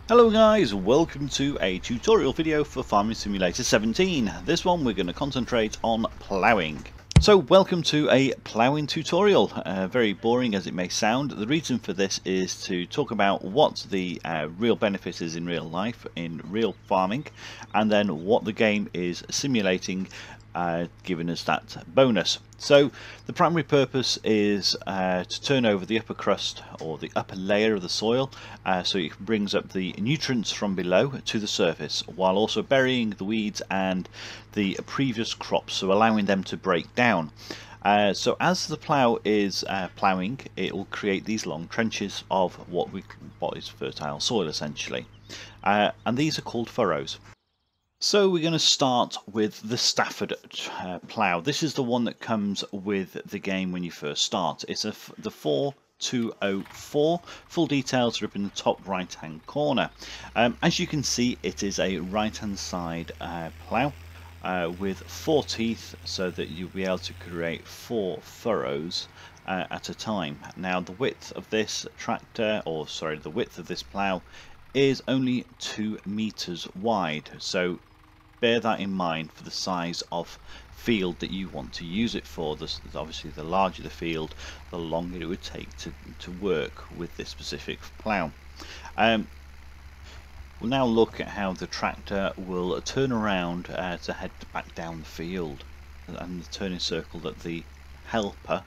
Hello guys, welcome to a tutorial video for Farming Simulator 17. This one we're going to concentrate on ploughing. So welcome to a ploughing tutorial. Very boring as it may sound. The reason for this is to talk about what the real benefit is in real life, in real farming, and then what the game is simulating, giving us that bonus. So the primary purpose is to turn over the upper crust or the upper layer of the soil, so it brings up the nutrients from below to the surface, while also burying the weeds and the previous crops, so allowing them to break down. So as the plough is ploughing, it will create these long trenches of what is fertile soil essentially, and these are called furrows. So we're going to start with the Stafford plough. This is the one that comes with the game when you first start. It's the 4204. Full details are up in the top right hand corner. As you can see, it is a right hand side plough with 4 teeth, so that you'll be able to create 4 furrows at a time. Now the width of this tractor, or sorry, the width of this plough is only 2 meters wide, so bear that in mind for the size of field that you want to use it for. Obviously the larger the field, the longer it would take to work with this specific plough. We'll now look at how the tractor will turn around to head back down the field, and the turning circle that the helper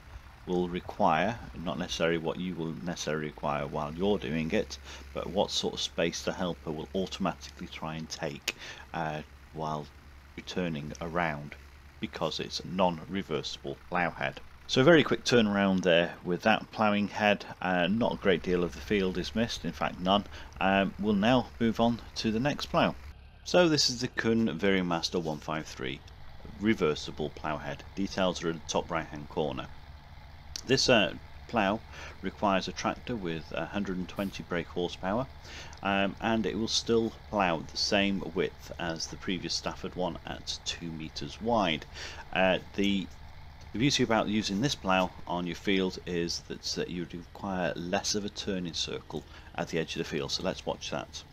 will require, not necessarily what you will necessarily require while you're doing it, but what sort of space the helper will automatically try and take while returning around, because it's a non-reversible plough head. So a very quick turnaround there with that ploughing head. Not a great deal of the field is missed, in fact none. We'll now move on to the next plough. So this is the Kun Varimaster 153 reversible plough head. Details are in the top right hand corner. This plough requires a tractor with 120 brake horsepower, and it will still plough the same width as the previous Stafford one at 2 meters wide. The beauty about using this plough on your field is that you require less of a turning circle at the edge of the field, so let's watch that.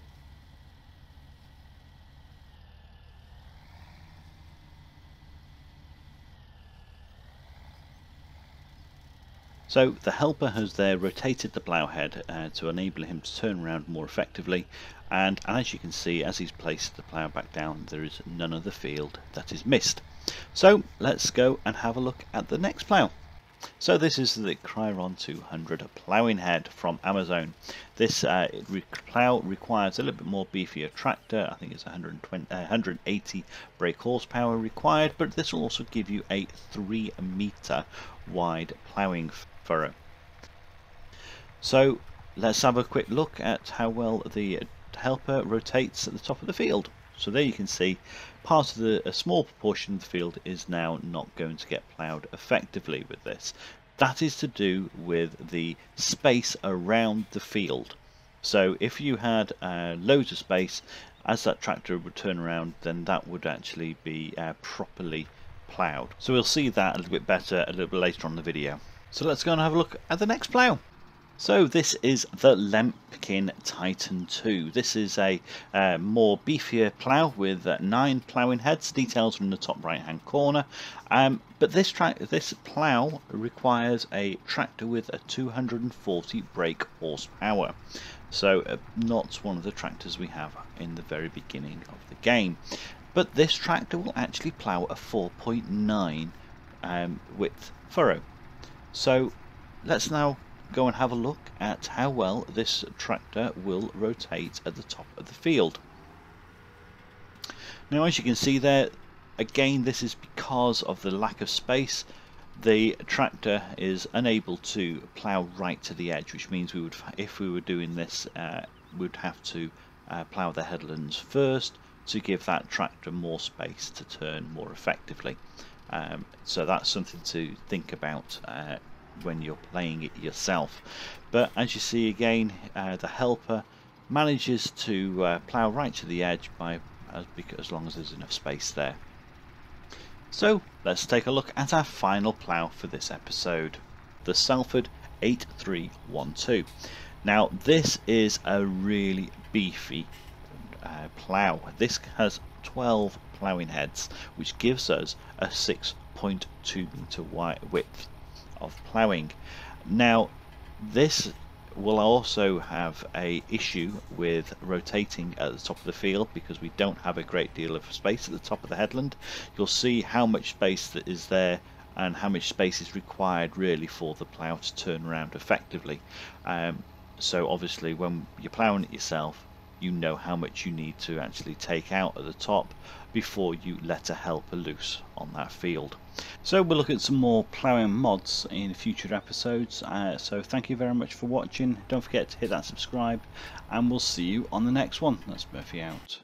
So the helper has there rotated the plough head to enable him to turn around more effectively, and as you can see, as he's placed the plough back down, there is none of the field that is missed. So let's go and have a look at the next plough. So this is the Chiron 200 ploughing head from Amazon. This plough requires a little bit more beefier tractor. I think it's 180 brake horsepower required, but this will also give you a 3 meter wide ploughing furrow. So let's have a quick look at how well the helper rotates at the top of the field. So there you can see part of a small proportion of the field is now not going to get ploughed effectively with this. That is to do with the space around the field. So if you had loads of space, as that tractor would turn around, then that would actually be properly ploughed. So we'll see that a little bit better a little bit later on in the video. So let's go and have a look at the next plough. So this is the Lempkin Titan 2. This is a more beefier plough with 9 ploughing heads. Details from the top right hand corner. But this plough requires a tractor with a 240 brake horsepower. So not one of the tractors we have in the very beginning of the game. But this tractor will actually plough a 4.9 width furrow. So let's now go and have a look at how well this tractor will rotate at the top of the field. Now as you can see there, again this is because of the lack of space. The tractor is unable to plough right to the edge, which means if we were doing this, we'd have to plough the headlands first to give that tractor more space to turn more effectively. So that's something to think about when you're playing it yourself. But as you see again, the helper manages to plough right to the edge as long as there's enough space there. So let's take a look at our final plough for this episode, the Salford 8312. Now this is a really beefy plough. This has 12 ploughing heads, which gives us a 6.2 meter width of ploughing. Now this will also have a issue with rotating at the top of the field because we don't have a great deal of space at the top of the headland. You'll see how much space that is there and how much space is required really for the plough to turn around effectively. So obviously when you're ploughing it yourself, you know how much you need to actually take out at the top before you let a helper loose on that field. So we'll look at some more ploughing mods in future episodes. So thank you very much for watching. Don't forget to hit that subscribe, and we'll see you on the next one. That's Murphy out.